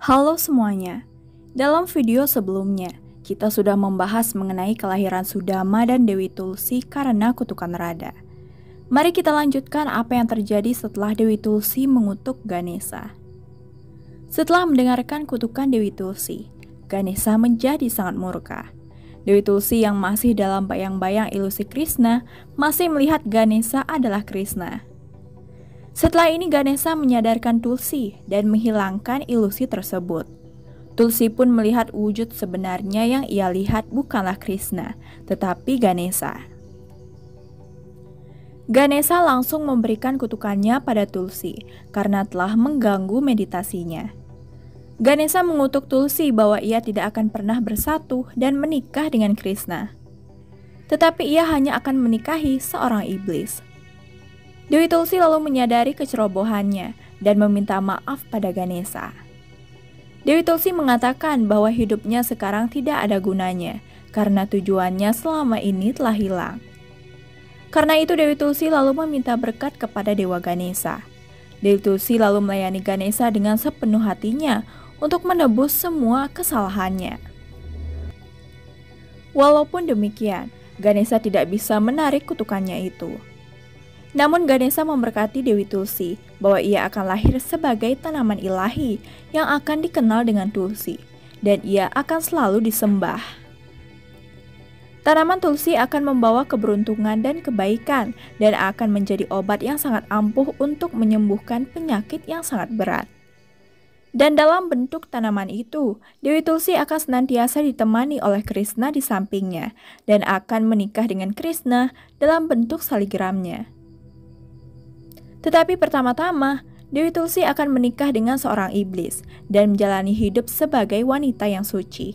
Halo semuanya, dalam video sebelumnya kita sudah membahas mengenai kelahiran Sudama dan Dewi Tulsi karena kutukan Radha. Mari kita lanjutkan apa yang terjadi setelah Dewi Tulsi mengutuk Ganesha. Setelah mendengarkan kutukan Dewi Tulsi, Ganesha menjadi sangat murka. Dewi Tulsi yang masih dalam bayang-bayang ilusi Krishna masih melihat Ganesha adalah Krishna. Setelah ini Ganesha menyadarkan Tulsi dan menghilangkan ilusi tersebut. Tulsi pun melihat wujud sebenarnya yang ia lihat bukanlah Krishna, tetapi Ganesha. Ganesha langsung memberikan kutukannya pada Tulsi karena telah mengganggu meditasinya. Ganesha mengutuk Tulsi bahwa ia tidak akan pernah bersatu dan menikah dengan Krishna. Tetapi ia hanya akan menikahi seorang iblis. Dewi Tulsi lalu menyadari kecerobohannya dan meminta maaf pada Ganesha. Dewi Tulsi mengatakan bahwa hidupnya sekarang tidak ada gunanya karena tujuannya selama ini telah hilang. Karena itu Dewi Tulsi lalu meminta berkat kepada Dewa Ganesha. Dewi Tulsi lalu melayani Ganesha dengan sepenuh hatinya untuk menebus semua kesalahannya. Walaupun demikian, Ganesha tidak bisa menarik kutukannya itu. Namun Ganesha memberkati Dewi Tulsi bahwa ia akan lahir sebagai tanaman ilahi yang akan dikenal dengan Tulsi, dan ia akan selalu disembah. Tanaman Tulsi akan membawa keberuntungan dan kebaikan dan akan menjadi obat yang sangat ampuh untuk menyembuhkan penyakit yang sangat berat. Dan dalam bentuk tanaman itu, Dewi Tulsi akan senantiasa ditemani oleh Krishna di sampingnya dan akan menikah dengan Krishna dalam bentuk saligramnya. Tetapi pertama-tama, Dewi Tulsi akan menikah dengan seorang iblis dan menjalani hidup sebagai wanita yang suci.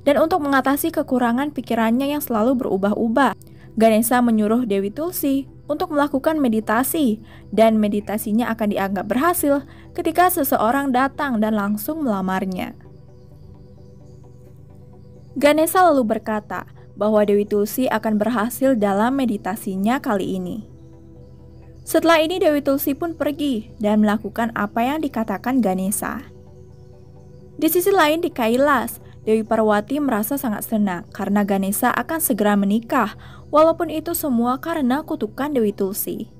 Dan untuk mengatasi kekurangan pikirannya yang selalu berubah-ubah, Ganesha menyuruh Dewi Tulsi untuk melakukan meditasi, dan meditasinya akan dianggap berhasil ketika seseorang datang dan langsung melamarnya. Ganesha lalu berkata bahwa Dewi Tulsi akan berhasil dalam meditasinya kali ini. Setelah ini Dewi Tulsi pun pergi dan melakukan apa yang dikatakan Ganesha. Di sisi lain di Kailas, Dewi Parwati merasa sangat senang karena Ganesha akan segera menikah, walaupun itu semua karena kutukan Dewi Tulsi.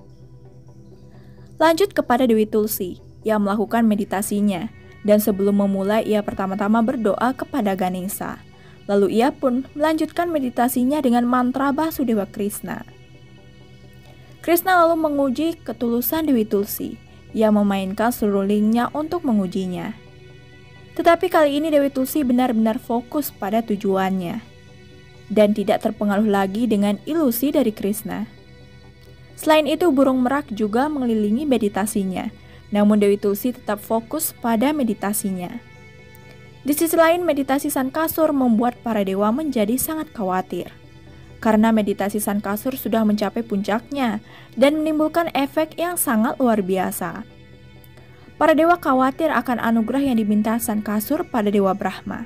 Lanjut kepada Dewi Tulsi yang melakukan meditasinya, dan sebelum memulai ia pertama-tama berdoa kepada Ganesha. Lalu ia pun melanjutkan meditasinya dengan mantra Basudewa Krishna. Krishna lalu menguji ketulusan Dewi Tulsi. Ia memainkan seluruh linknya untuk mengujinya. Tetapi kali ini Dewi Tulsi benar-benar fokus pada tujuannya dan tidak terpengaruh lagi dengan ilusi dari Krishna. Selain itu, burung merak juga mengelilingi meditasinya, namun Dewi Tulsi tetap fokus pada meditasinya. Di sisi lain, meditasi Sankasur membuat para dewa menjadi sangat khawatir. Karena meditasi Sankasur sudah mencapai puncaknya dan menimbulkan efek yang sangat luar biasa. Para dewa khawatir akan anugerah yang diminta Sankasur pada Dewa Brahma.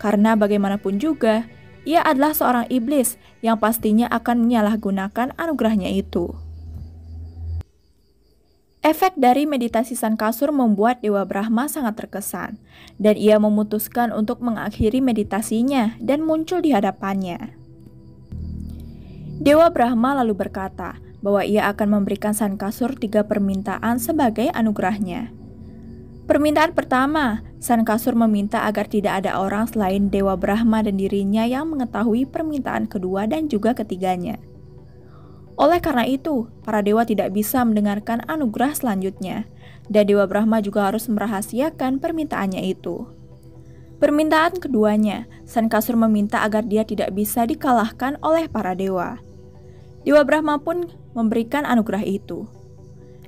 Karena bagaimanapun juga, ia adalah seorang iblis yang pastinya akan menyalahgunakan anugerahnya itu. Efek dari meditasi Sankasur membuat Dewa Brahma sangat terkesan, dan ia memutuskan untuk mengakhiri meditasinya dan muncul di hadapannya. Dewa Brahma lalu berkata bahwa ia akan memberikan Sankasur 3 permintaan sebagai anugerahnya. Permintaan pertama, Sankasur meminta agar tidak ada orang selain Dewa Brahma dan dirinya yang mengetahui permintaan kedua dan juga ketiganya. Oleh karena itu, para dewa tidak bisa mendengarkan anugerah selanjutnya, dan Dewa Brahma juga harus merahasiakan permintaannya itu. Permintaan keduanya, Sankasur meminta agar dia tidak bisa dikalahkan oleh para dewa. Dewa Brahma pun memberikan anugerah itu.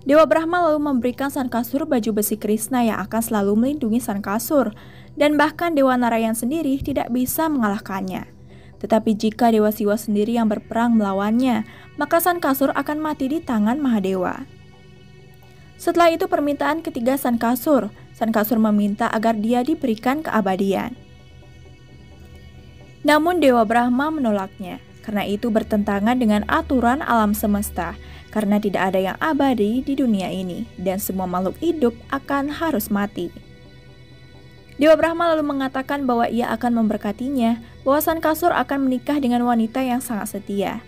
Dewa Brahma lalu memberikan Sankasur baju besi Krishna yang akan selalu melindungi Sankasur, dan bahkan Dewa Narayan sendiri tidak bisa mengalahkannya. Tetapi jika Dewa Siwa sendiri yang berperang melawannya, maka Sankasur akan mati di tangan Mahadewa. Setelah itu permintaan ketiga Sankasur meminta agar dia diberikan keabadian. Namun Dewa Brahma menolaknya. Karena itu bertentangan dengan aturan alam semesta, karena tidak ada yang abadi di dunia ini, dan semua makhluk hidup akan harus mati. Dewa Brahma lalu mengatakan bahwa ia akan memberkatinya, bahwa Sankasur akan menikah dengan wanita yang sangat setia.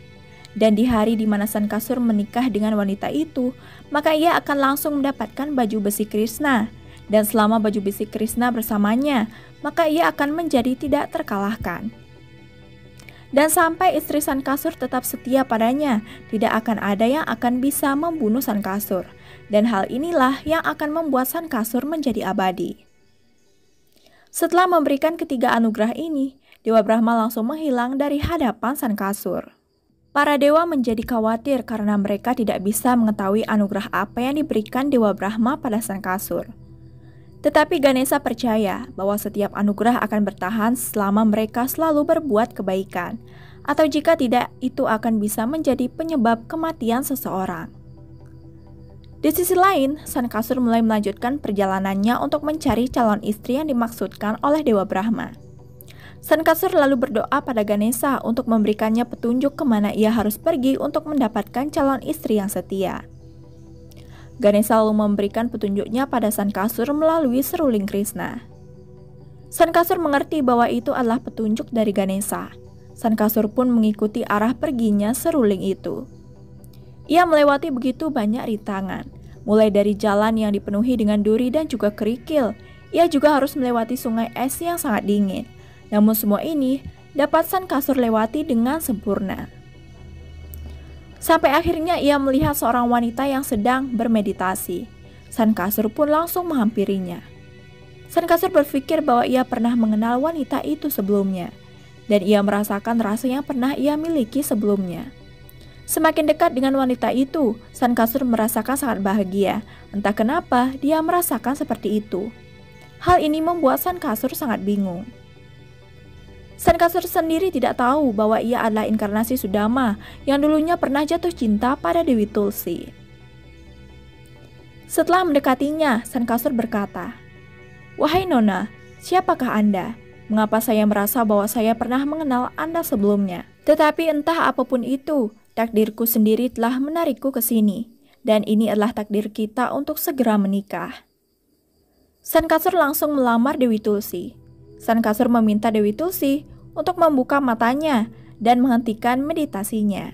Dan di hari di mana Sankasur menikah dengan wanita itu, maka ia akan langsung mendapatkan baju besi Krishna. Dan selama baju besi Krishna bersamanya, maka ia akan menjadi tidak terkalahkan. Dan sampai istri Sankasur tetap setia padanya, tidak akan ada yang akan bisa membunuh Sankasur. Dan hal inilah yang akan membuat Sankasur menjadi abadi. Setelah memberikan ketiga anugerah ini, Dewa Brahma langsung menghilang dari hadapan Sankasur. Para dewa menjadi khawatir karena mereka tidak bisa mengetahui anugerah apa yang diberikan Dewa Brahma pada Sankasur. Tetapi Ganesha percaya bahwa setiap anugerah akan bertahan selama mereka selalu berbuat kebaikan, atau jika tidak, itu akan bisa menjadi penyebab kematian seseorang. Di sisi lain, Sankasur mulai melanjutkan perjalanannya untuk mencari calon istri yang dimaksudkan oleh Dewa Brahma. Sankasur lalu berdoa pada Ganesha untuk memberikannya petunjuk kemana ia harus pergi untuk mendapatkan calon istri yang setia. Ganesha lalu memberikan petunjuknya pada Sankasur melalui seruling Krishna. Sankasur mengerti bahwa itu adalah petunjuk dari Ganesha. Sankasur pun mengikuti arah perginya seruling itu. Ia melewati begitu banyak rintangan, mulai dari jalan yang dipenuhi dengan duri dan juga kerikil. Ia juga harus melewati sungai es yang sangat dingin. Namun semua ini dapat Sankasur lewati dengan sempurna. Sampai akhirnya ia melihat seorang wanita yang sedang bermeditasi. Sankasur pun langsung menghampirinya. Sankasur berpikir bahwa ia pernah mengenal wanita itu sebelumnya, dan ia merasakan rasa yang pernah ia miliki sebelumnya. Semakin dekat dengan wanita itu, Sankasur merasakan sangat bahagia. Entah kenapa dia merasakan seperti itu. Hal ini membuat Sankasur sangat bingung. Sankasur sendiri tidak tahu bahwa ia adalah inkarnasi Sudama yang dulunya pernah jatuh cinta pada Dewi Tulsi. Setelah mendekatinya, Sankasur berkata, "Wahai Nona, siapakah Anda? Mengapa saya merasa bahwa saya pernah mengenal Anda sebelumnya? Tetapi entah apapun itu, takdirku sendiri telah menarikku ke sini, dan ini adalah takdir kita untuk segera menikah." Sankasur langsung melamar Dewi Tulsi. Sankasur meminta Dewi Tulsi untuk membuka matanya dan menghentikan meditasinya.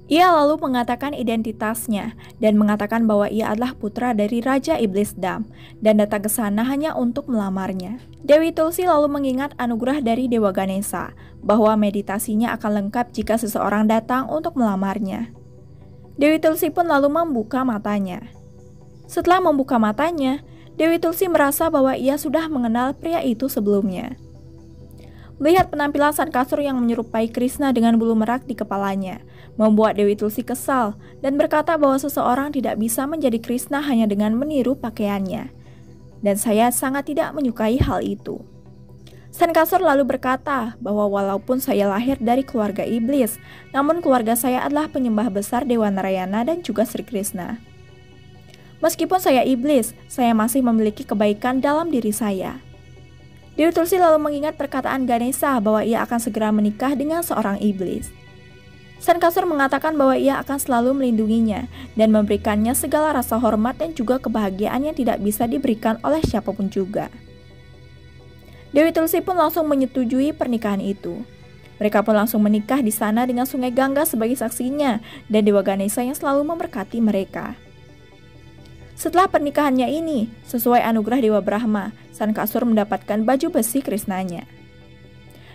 Ia lalu mengatakan identitasnya dan mengatakan bahwa ia adalah putra dari Raja Iblis Dam dan datang ke sana hanya untuk melamarnya. Dewi Tulsi lalu mengingat anugerah dari Dewa Ganesha bahwa meditasinya akan lengkap jika seseorang datang untuk melamarnya. Dewi Tulsi pun lalu membuka matanya. Setelah membuka matanya, Dewi Tulsi merasa bahwa ia sudah mengenal pria itu sebelumnya. Melihat penampilan Sankasur yang menyerupai Krishna dengan bulu merak di kepalanya, membuat Dewi Tulsi kesal dan berkata bahwa seseorang tidak bisa menjadi Krishna hanya dengan meniru pakaiannya. Dan saya sangat tidak menyukai hal itu. Sankasur lalu berkata bahwa walaupun saya lahir dari keluarga iblis, namun keluarga saya adalah penyembah besar Dewa Narayana dan juga Sri Krishna. Meskipun saya iblis, saya masih memiliki kebaikan dalam diri saya. Dewi Tulsi lalu mengingat perkataan Ganesha bahwa ia akan segera menikah dengan seorang iblis. Sankasur mengatakan bahwa ia akan selalu melindunginya dan memberikannya segala rasa hormat dan juga kebahagiaan yang tidak bisa diberikan oleh siapapun juga. Dewi Tulsi pun langsung menyetujui pernikahan itu. Mereka pun langsung menikah di sana dengan Sungai Gangga sebagai saksinya dan Dewa Ganesha yang selalu memberkati mereka. Setelah pernikahannya ini, sesuai anugerah Dewa Brahma, Sankasur mendapatkan baju besi Krishnanya.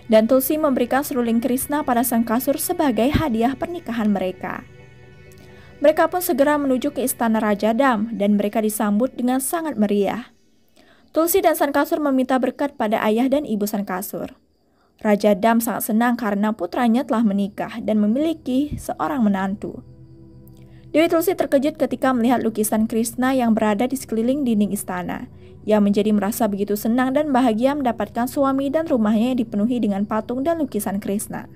Dan Tulsi memberikan seruling Krishna pada Sankasur sebagai hadiah pernikahan mereka. Mereka pun segera menuju ke istana Raja Dam dan mereka disambut dengan sangat meriah. Tulsi dan Sankasur meminta berkat pada ayah dan ibu Sankasur. Raja Dam sangat senang karena putranya telah menikah dan memiliki seorang menantu. Dewi Tulsi terkejut ketika melihat lukisan Krishna yang berada di sekeliling dinding istana. Ia menjadi merasa begitu senang dan bahagia mendapatkan suami dan rumahnya yang dipenuhi dengan patung dan lukisan Krishna.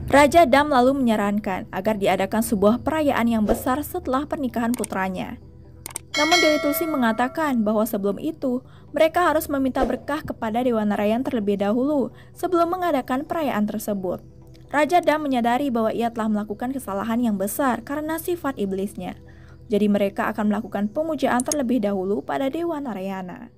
Raja Dam lalu menyarankan agar diadakan sebuah perayaan yang besar setelah pernikahan putranya. Namun Dewi Tulsi mengatakan bahwa sebelum itu, mereka harus meminta berkah kepada Dewa Narayan terlebih dahulu sebelum mengadakan perayaan tersebut. Raja Dam menyadari bahwa ia telah melakukan kesalahan yang besar karena sifat iblisnya. Jadi mereka akan melakukan pemujaan terlebih dahulu pada Dewa Narayana.